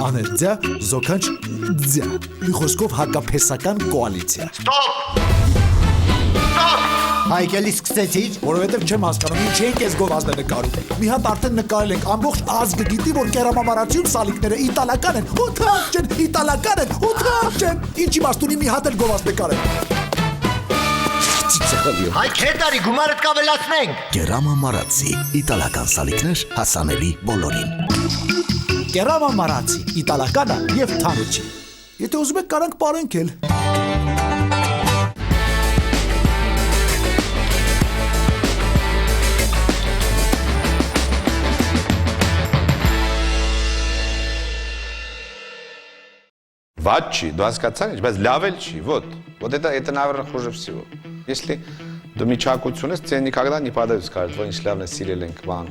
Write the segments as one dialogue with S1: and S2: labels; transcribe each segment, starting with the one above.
S1: աներձյա, զոքանչ ձյա։ Մի խոսքով հակափեսական կոալիցիա։
S2: Ստոպ։
S1: Հայկելի սկսեցիր, որովհետև չեմ հասկանում, ինչ ենք ես գովազդը նկարում։ Մի հատ արդեն նկարել ենք, ամբողջ ազգը գիտի, որ կերամամարացիում սալիկները իտալական են, ու թարջ են, իտալական են, ու թարջ են։ Ինչ իմաստ ունի մի հատ էլ գովազդ նկարել։
S2: Հայ քետարի գումարդ կավելացնենք։
S1: Կերամամարացի, իտալական սալիկներ հասանելի բոլորին։ Կերամամարացի, իտալականը և թանուչի։ Եթե ուզում եք կարանք պարենք էլ։
S3: Ват չի, դու հասկացար, բայց լավ էլ չի, вот это, наверное, хуже всего. Если դու միջակայություն ես, тебе никогда не подают, скажут, որ ինչ լավն է սիրել ենք բան.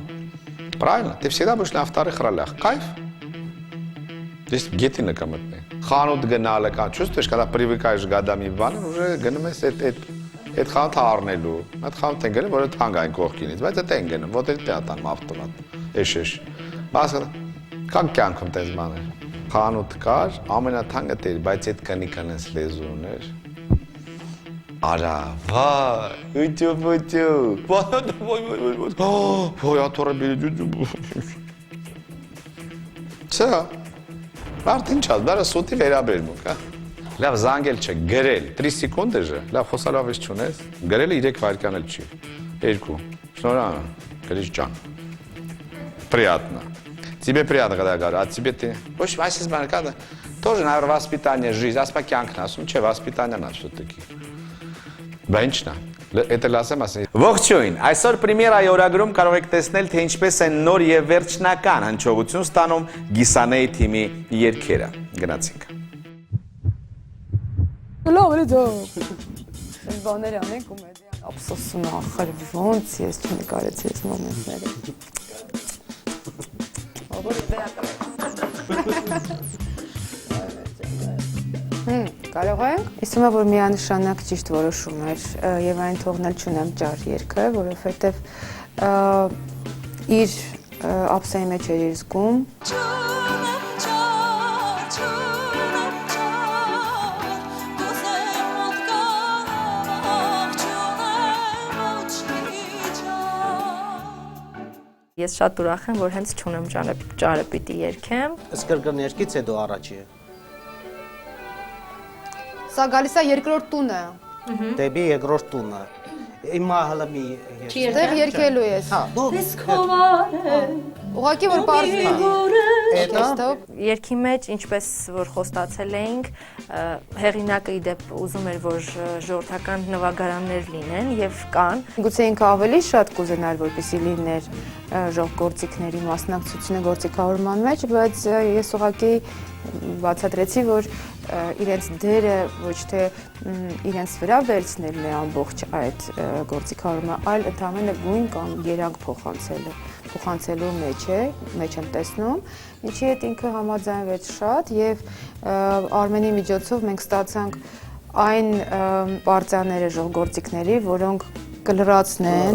S3: Правильно? Ты всегда будешь на вторых ролях. Кайф? Здесь գետի նկամտնի. Խանութ գնալը կան, чувствуешь, когда привыкаешь годами բանը, уже գնում ես այդ խանութը առնելու։ Այդ խանութը են գնում, որ այդ հանգային կողքինից, բայց այդ են գնում, вот это ատան ավտոմատ։ Էշ։ Բասը կան կյանքում տես բաներ։ Խանութ կար, ամենաթանկը դեր, բայց այդ կնիկան ես լեզու ուներ։ Արա, վայ, ուտյու։ Ոյ, աթորը բերի։ Չա։ Արդեն չած, դարը սուտի վերաբերմունք, հա։ Լավ զանգել չէ, գրել, 3 սեկունդ է ժը, լավ խոսալավես չունես, գրելը 3 վայրկյան էլ չի, 2, շնորհակալ, գրիչ ջան, приятно, тебе приятно, когда говорю, а тебе ты, в общем, այսպես բան կա, тоже, наверное, воспитание, жизнь, ասպա կյանքն ասում, չէ, վասպիտանիան ա все-таки, բա ինչն ա, это լասեմ ասեն, ողջույն, այսօր պրեմիերայի օրագրում կարող եք տեսնել, թե ինչպես են նոր և վերջնական հնչողություն ստանում Գիսանեի թիմի երգերը, գնացինք։
S4: Լավ է դա։ Այս բաները անենք կոմեդիան ափսոսում ախր ոնց ես չնկարեցի այս մոմենտները։ Ո՞ր կարող ենք։ Իսկում է որ միանշանակ ճիշտ որոշում էր եւ այն թողնել չունեմ ճար երգը, որովհետեւ իր ափսայի մեջ էր իր զգում։
S5: Ես շատ ուրախ եմ, որ հենց չունեմ ճարը պիտի երգեմ։
S6: Սկրկն երկից հետո առաջի է։
S4: Սա գալիս է երկրորդ տունը։
S6: Դեպի երկրորդ տունը։ Հիմա հələ մի
S4: Այդտեղ երգելու ես։
S6: Հա, դու
S4: Ուղղակի որ բարձր
S5: Երգի մեջ, ինչպես որ խոստացել էինք, հեղինակը իդեպ ուզում էր, որ ժողովրդական նվագարաններ լինեն եւ կան։
S4: Գուցե ինքը ավելի շատ կուզենար, որպեսզի լիներ ժողովրդիկների մասնակցությունը գործիքավորման մեջ, բայց ես ուղղակի բացատրեցի, որ իրենց դերը ոչ թե իրենց վրա վերցնելն է ամբողջ այդ գործիքավորումը, այլ ընդհանրապես գույն կամ երանգ փոխանցելու մեջ եմ տեսնում, ինչի հետ ինքը համաձայնվեց շատ եւ Արմենի միջոցով մենք ստացանք այն պարտիաները ժողովրդիկների, որոնք կլրացնեն,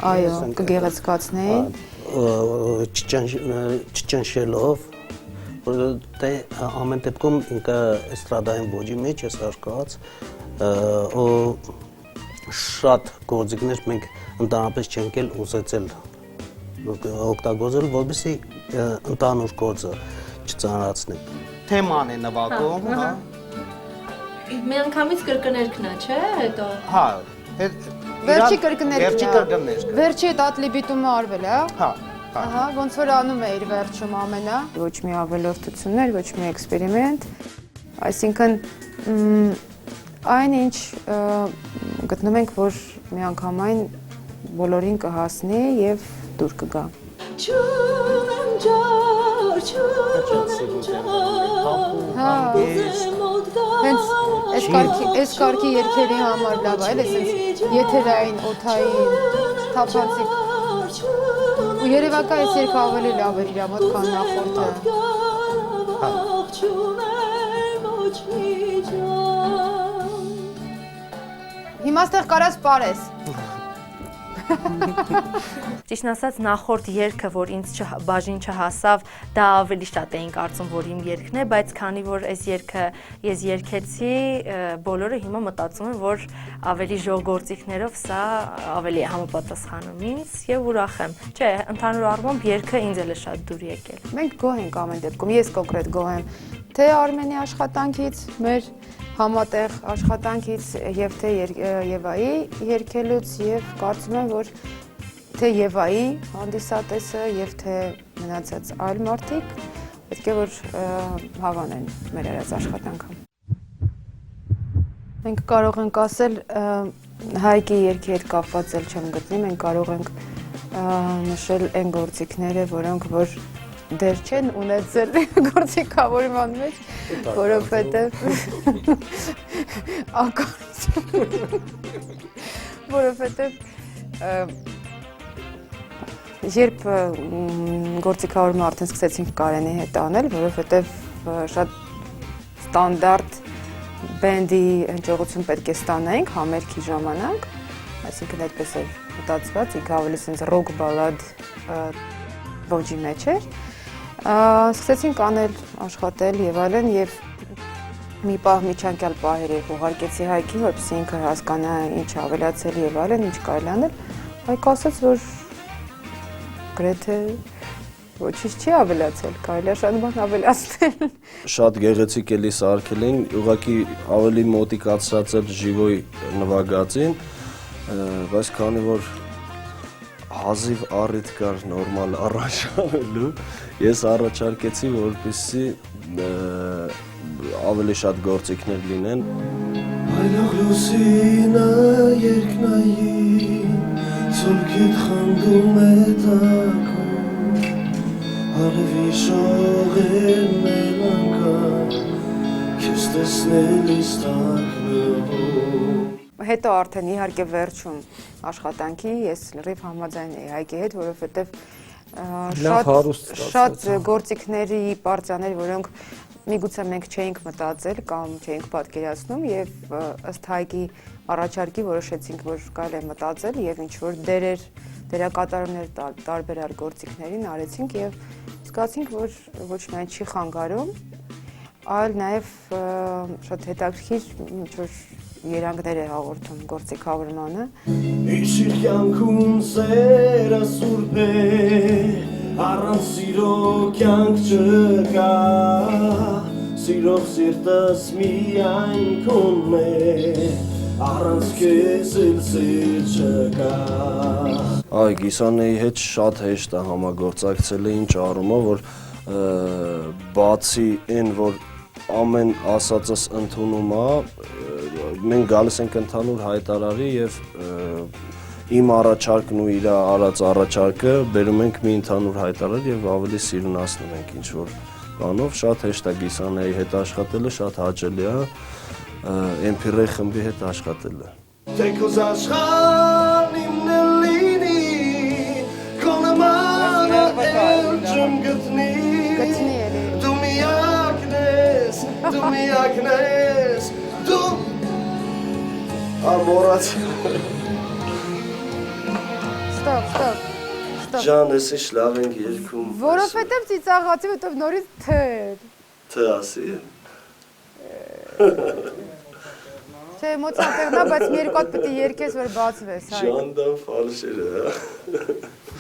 S4: այո, կգեղեցկացնեն,
S6: չճնշելով, որտե ամեն դեպքում ինքը էստրադային ոճի մեջ է սարքած, ու շատ գործիքներ մենք ընդհանրապես չենք էլ ուզեցել օգտագործել, որպեսզի ընդհանուր գործը չծանրացնենք։ Թեման է նվագում, հա։
S5: Մի անգամից կրկներքն է, չէ, հետո։
S6: Հա,
S4: վերջի կրկներքն է։
S6: է։
S4: Վերջի այդ ատլիբիտումը արվել է,
S6: Հա,
S4: ահա, ոնց որ անում է իր վերջում ամենա։ Ոչ մի ավելորդություններ, ոչ մի էքսպերիմենտ, այսինքն այն ինչ գտնում ենք, որ միանգամայն բոլորին կհասնի եւ դուր կգա։ Հենց այս կարգի երգերի համար լավ է, այսինքն եթերային, օդային, թափանցիկ։ Ու երևակա այս երգը ավելի լավ էր իր մոտ, քան նախորդը։ Հիմա ստեղ կարած պարես։
S5: Ճիշտն ասած, նախորդ երգը, որ ինձ բաժին չհասավ, դա ավելի շատ էին կարծում, որ իմ երգն է, բայց քանի որ այս երգը ես երգեցի, բոլորը հիմա մտածում են, որ ավելի ժող գործիքներով սա ավելի է համապատասխանում ինձ եւ ուրախ եմ։ Չէ, ընդհանուր առմամբ երգը ինձ էլ է շատ դուր եկել։
S4: Մենք գոհ ենք ամեն դեպքում, ես կոնկրետ գոհ եմ թե Արմենի աշխատանքից, մեր համատեղ աշխատանքից եւ թե Եվայի երգելուց եւ կարծում եմ, որ թե Եվայի հանդիսատեսը եւ թե մնացած այլ մարդիկ պետք է որ հավանեն մեր արած աշխատանքը։ Մենք կարող ենք ասել Հայկի երգի հետ կապված էլ չեմ գտնի, մենք կարող ենք նշել այն գործիքները, որոնք որ դեր չեն ունեցել գործիքավորման մեջ, որովհետև երբ գործիքավորումը արդեն սկսեցինք Կարենի հետ անել, որովհետև շատ ստանդարտ բենդի հնչողություն պետք է ստանայինք համերգի ժամանակ, այսինքն այդպես էր մտածված, ինքը ավելի սենց ռոք բալադ ոճի մեջ էր, սկսեցինք անել, աշխատել եւ այլն եւ մի պահ միջանկյալ պահեր ուղարկեցի Հայկի, որպեսզի ինքը հասկանա ինչ ավելացել եւ այլն, ինչ կարելի անել, Հայկը ասաց, որ գրեթե ոչինչ չի ավելացել, կարելի է շատ բան ավելացնել։
S7: Շատ գեղեցիկ էլի սարքել էին, ուղղակի ավելի մոտիկացրած էր ժիվոյ նվագածին, բայց քանի որ հազիվ առիթ կար նորմալ առաջանալու, ես առաջարկեցի, որպեսզի ավելի շատ գործիքներ լինեն։ Այլող լուսինը երկնային, ցուրքիդ խնդում է տակում, արևի շողերն էլ անկան, քեզ տեսնելիս տակնվում։
S4: Հետո արդեն իհարկե վերջում աշխատանքի ես լրիվ համաձայն էի Հայկի հետ, որովհետև շատ գործիքների պարծաներ, որոնք միգուցե մենք չէինք մտածել կամ չէինք պատկերացնում եւ ըստ Հայկի առաջարկի որոշեցինք, որ կարելի է մտածել եւ ինչ որ դերակատարումներ տարբեր այլ գործիքներին արեցինք եւ զգացինք, որ ոչ միայն չի խանգարում, այլ նաեւ շատ հետաքրքիր ինչ որ երանգներ է հաղորդում գործիքավորմանը։
S7: Իշիր կյանքում սերը սուրբ է, առանց սիրո կյանք չկա, սիրող սիրտս միայն քոնն է, առանց քեզ էլ սեր չկա։ Այ Գիսանեի հետ շատ հեշտ է համագործակցել, ինչ առումով, որ բացի այն, որ ամեն ասածս ընդունում է, մենք գալիս ենք ընդհանուր հայտարարի եւ իմ առաջարկն ու իր արած առաջարկը բերում ենք մի ընդհանուր հայտարար եւ ավելի սիրունացնում ենք ինչ որ բանով, շատ հեշտ է Գիսանեի հետ աշխատելը, շատ հաճելի է MP-ռեյ խմբի հետ աշխատելը։ Թեկուզ աշխարհն իմն է լինի, քո նմանը էլ չեմ գտնի, դու միակն ես, դու ամորած Ստոպ Ջան, ես ինչ լավ ենք երգում
S4: Որովհետև ծիծաղացի, որովհետև նորից
S7: Թե ասի
S4: Չէ, էմոցիան տեղնա, բայց մի երկու հատ պետք է երգես, որ բացվես
S7: Ժանդան ֆալշեր է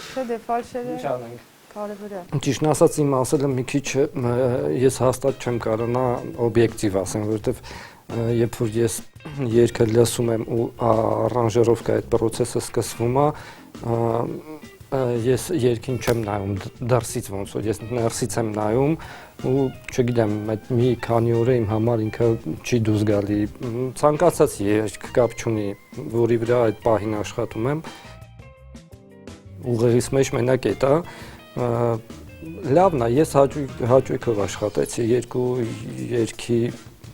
S4: Չէ, դե ֆալշերը Ինչ անենք Կարևոր է
S8: Ճիշտն ասած իմ ասելը մի քիչ ես հաստատ չեմ կարողանա օբյեկտիվ ասեմ, որովհետև երբ որ ես երգը լսում եմ ու առանժիրովկա այդ process-ը սկսվում է, ես երգին չեմ նայում դրսից ոնց որ ես ներսից եմ նայում ու չգիտեմ այդ մի քանի օր իմ համար ինքը չի դուրս գալի ցանկացած երգ կապ չունի որի վրա այդ պահին աշխատում եմ ուղեղիս մեջ մենակ է դա լավն է ես հաճույքով աշխատեցի երկու երգի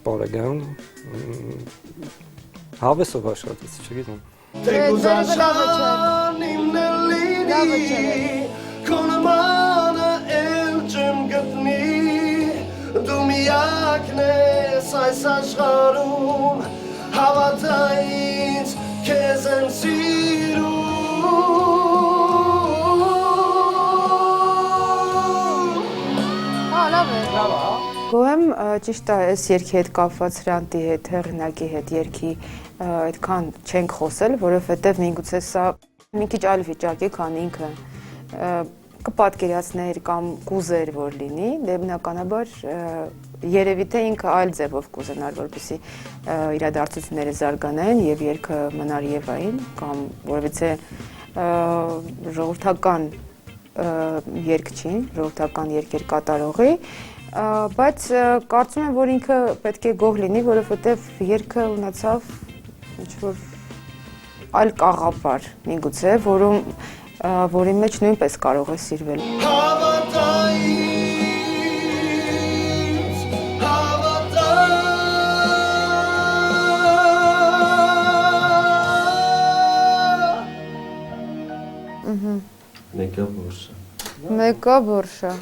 S8: բարեկամ հավեսով աշխատեցի չգիտեմ
S7: Թեկուզ աշխարհն իմն է լինի քո նմանը էլ չեմ գտնի դու միակն ես այս աշխարհում հավատա ինձ քեզ եմ սիրում
S4: Գոհ եմ ճիշտ է այս երգի հետ կապված հրանտի հետ, հեղինակի հետ երգի այդքան չենք խոսել, որովհետև միգուցե սա մի քիչ այլ վիճակ է, քան ինքը կպատկերացներ կամ կուզեր որ լինի, դե բնականաբար երևի թե ինքը այլ ձևով կուզենար, որպեսզի իրադարձությունները զարգանային եւ երգը մնար Եվային կամ որովհետեւ ժողովրդական երգ չի, ժողովրդական երգեր կատարողի, բայց կարծում եմ, որ ինքը պետք է գոհ լինի, որովհետեւ երգը ունեցավ ինչ-որ այլ կաղապար, միգուցե, որի մեջ նույնպես կարող է սիրվել։ Մեկա բորշա։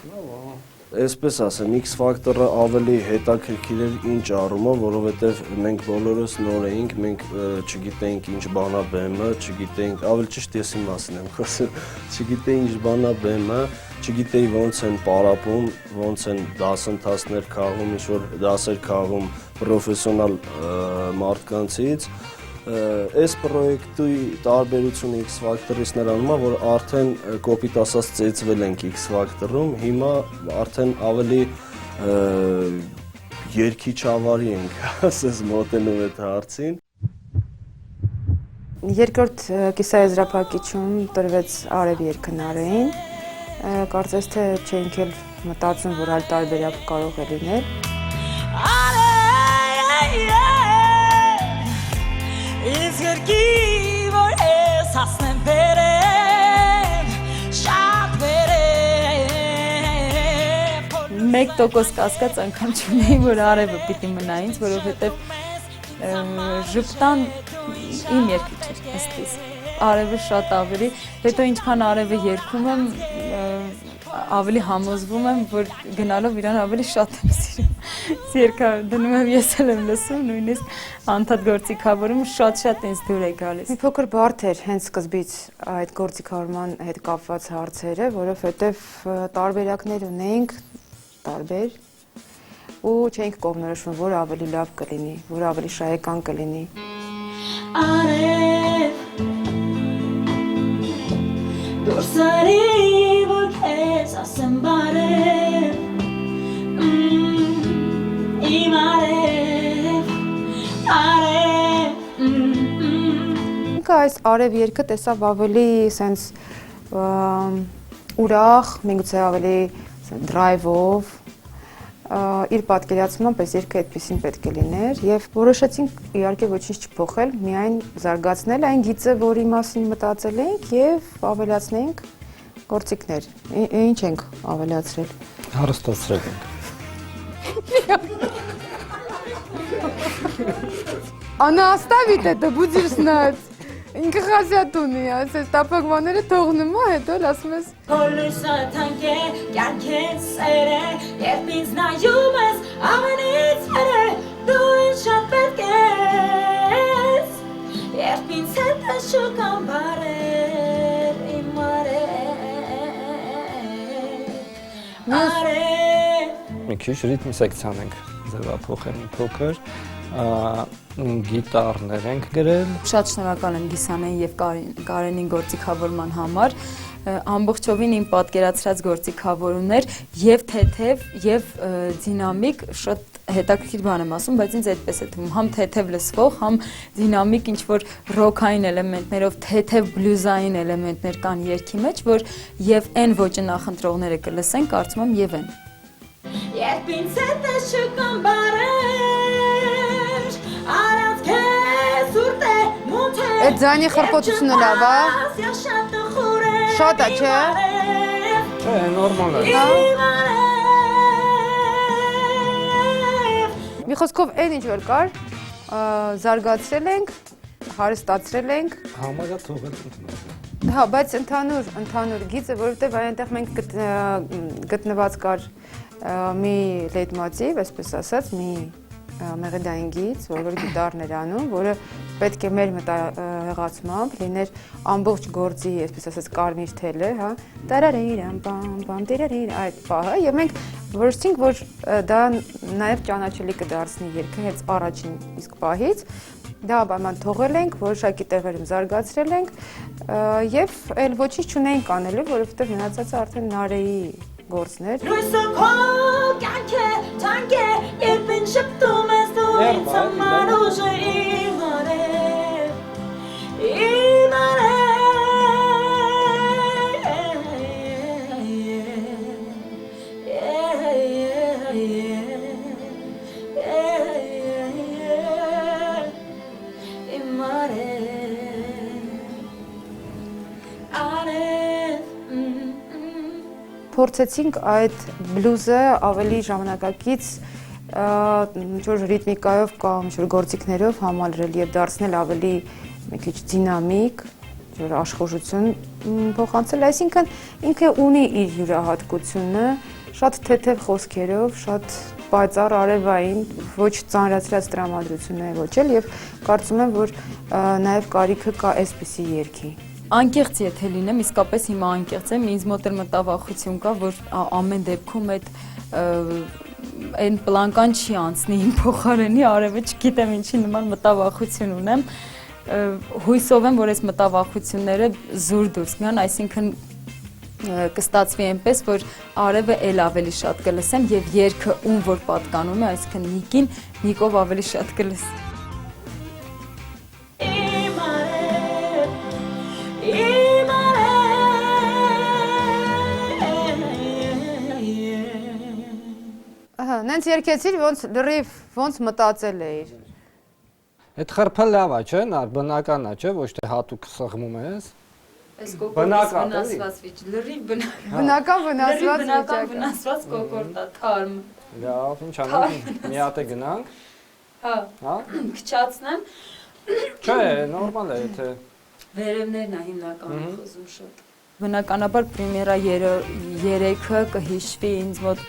S7: Այսպես ասեմ, X ֆակտորը ավելի հետաքրքիր էր ինչ առումով, որովհետև մենք բոլորս նոր էինք, մենք չգիտեինք ինչ բանա բեմը, չգիտեինք, ավելի ճիշտ ես իմ մասին եմ խոսում, չգիտեի ինչ բանա բեմը, չգիտեի ոնց են պարապում, ոնց են դասընթացներ քաղում, ինչ-որ դասեր քաղում պրոֆեսիոնալ մարդկանցից։ Այս պրոյեկտի տարբերությունը X Factor-ից նրանում է, որ արդեն կոպիտ ասած ծեծվել ենք X Factor-ում, հիմա արդեն ավելի երգիչավարի ենք, ասես մոտենում այդ հարցին։
S4: Երկրորդ կիսաեզրափակիչում տրվեց Արև երգը Նարէին, կարծես թե չենք էլ մտածում, որ այլ տարբերակ կարող է լինել։
S9: Is yergi vor es hasnen beren շատ beren
S10: 1% կասկած անգամ չունեի, որ Արևը պիտի մնա ինձ, որովհետև ժպտան իմ երգիչ էր, այսպես։ Արևը շատ ավելի, հետո ինչքան Արևը երգում եմ, ավելի համոզվում եմ, որ գնալով իրան ավելի շատ եմ սիրում։ Երգը դնում եմ, ես էլ եմ լսում, նույնիսկ անդադ գործիքավորումը շատ ինձ դուր է գալիս։
S4: Մի փոքր բարդ էր հենց սկզբից այդ գործիքավորման հետ կապված հարցերը, որովհետև տարբերակներ ունեինք, տարբեր, ու չէինք կողմնորոշվում, որ ավելի լավ կլինի, որ ավելի շահեկան կլինի։
S9: Արև դուրսարի որ քեզ ասեմ բարև իմ արև
S4: Ինքը այս Արև երգը տեսավ ավելի սենց ուրախ, միգուցե ավելի դրայվով, իր պատկերացմամբ այս երգը այդպեսին պետք է լիներ եւ որոշեցինք իհարկե ոչինչ չփոխել, միայն զարգացնել այն գիծը, որի մասին մտածել էինք եւ ավելացնենք գործիքներ։ Ինչ ենք ավելացրել։
S8: Հարստացրել ենք։
S11: Она оставит это, будешь знать. Ինքը խասյատ ունի, ասես տապակվաները թողնում է, հետո ասում ես
S9: Հոլուսը թանք է, կյանք է սեր է, երբ ինձ նայում ես, ամենից վեր է, դու ինձ շատ պետք ես, երբ ինձ հետ ես շուկան բարեր, իմ արև,
S8: Մի քիչ ռիթմ սեկցիան ենք ձևափոխել մի փոքր, գիտարներ ենք գրել։
S10: Շատ շնորհակալ եմ Գիսանեին եւ Կարենին գործիքավորման համար։ Ամբողջովին իմ պատկերացրած գործիքավորումներ եւ թեթև եւ դինամիկ, շատ հետաքրքիր բան եմ ասում, բայց ինձ այդպես է թվում, համ թեթև լսվող, համ դինամիկ ինչ-որ ռոքային էլեմենտներով, թեթև բլյուզային էլեմենտներ կան երգի մեջ, որ եւ այն ոճը նախընտրողները կլսեն, կարծում եմ եւ են։
S9: Երբ ինձ հետ ես շուկան բարեր, առանց քեզ ուրտ է, մութ է,
S11: Այդ ձայնի խրպոտությունը լավ է։ Շատ է, չէ։
S8: Չէ, նորմալ է։
S4: Մի խոսքով այն ինչ որ կար, զարգացրել ենք, հարստացրել ենք։
S8: Համարյա թողել ընդունել։
S4: Հա, բայց ընդհանուր գիծը, որովհետև այնտեղ մենք գտնված կար մի լեյտմոտիվ, այսպես ասած, մի մեղեդային գիծ, որ գիտարն էր անում, որը պետք է մեր մտահղացմամբ լիներ ամբողջ գործի, այսպես ասած, կարմիր թելը, հա, տարարիրամ, բամ, տիրարիր, այդ պահը, եւ մենք որոշեցինք, որ դա նաեւ ճանաչելի կդարձնի երգը հենց առաջին իսկ պահից։ Դա բանման թողել ենք, որոշակի տեղերում զարգացրել ենք եւ այլ ոչինչ չունենք անելու, որովհետեւ մնացածը արդեն Նարեի գործներ։
S9: Լույսը քո կյանք է, թանկ է, երբ ինձ շփթում ես դու ինձ համար ուժը իմ արև, իմ
S4: Փորձեցինք այդ բլյուզը ավելի ժամանակակից ինչ-որ ռիթմիկայով կամ ինչ-որ գործիքներով համալրել եւ դարձնել ավելի մի քիչ դինամիկ, ինչ-որ աշխուժություն փոխանցել, այսինքն ինքը ունի իր յուրահատկությունը, շատ թեթև խոսքերով, շատ պայծառ արևային, ոչ ծանրացրած տրամադրություն է ոչ էլ եւ կարծում եմ, որ նաեւ կարիքը կա այսպիսի երգի։
S10: Անկեղծ եթե լինեմ, իսկապես հիմա անկեղծ եմ, ինձ մոտ էլ մտավախություն կա, որ ամեն դեպքում այն պլանկան չի անցնի իմ փոխարենի արևը, չգիտեմ ինչի նման մտավախություն ունեմ, հույսով եմ, որ այս մտավախությունները զուր դուրս գան, այսինքն կստացվի այնպես, որ արևը էլ ավելի շատ կլսեմ եւ երգը ում որ պատկանում է, այսինքն Նիկին, Նիկով ավելի շատ կլսեմ։
S4: Նենց երկեցիր, ոնց մտածել էիր։
S8: Այդ խրփը լավ է, չէ՞, նար բնական է, չէ՞, ոչ թե հատուկ սղմում ես։
S10: Այս կոկորդից վնասված վիճ, լրիվ
S4: բնական վնասված
S10: բնական վնասված կոկորտ է, թարմ։
S8: Լավ, ինչ անենք, մի հատ է գնանք։
S10: Հա, քչացնեմ։
S8: Չէ, նորմալ է, եթե
S10: վերևներն է հիմնականում խոզում շատ։ Բնականաբար պրեմիերա 3-ը կհիշվի ինձ մոտ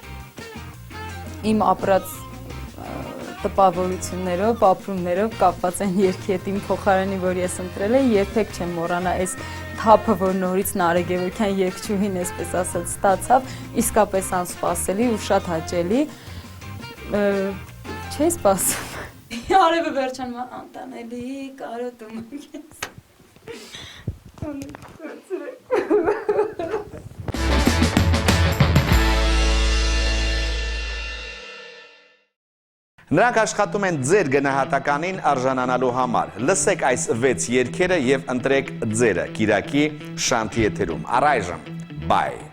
S10: իմ ապրած տպավորություններով, ապրումներով կապված են երգի հետ իմ փոխարենի, որ ես ընտրել եմ, երբեք չեմ մոռանա այս թափը, որ նորից Նարե Գևորգյան երգչուհին այսպես ասած ստացավ, իսկապես անսպասելի ու շատ հաճելի։ Չէի սպասում։ Արևը վերջանում անտանելի կարոտում ես։
S3: Նրանք աշխատում են ձեր գնահատականին արժանանալու համար։ Լսեք այս 6 երգերը եւ ընտրեք ձերը Կիրակի Շանթի եթերում։ Առայժմ, բայ։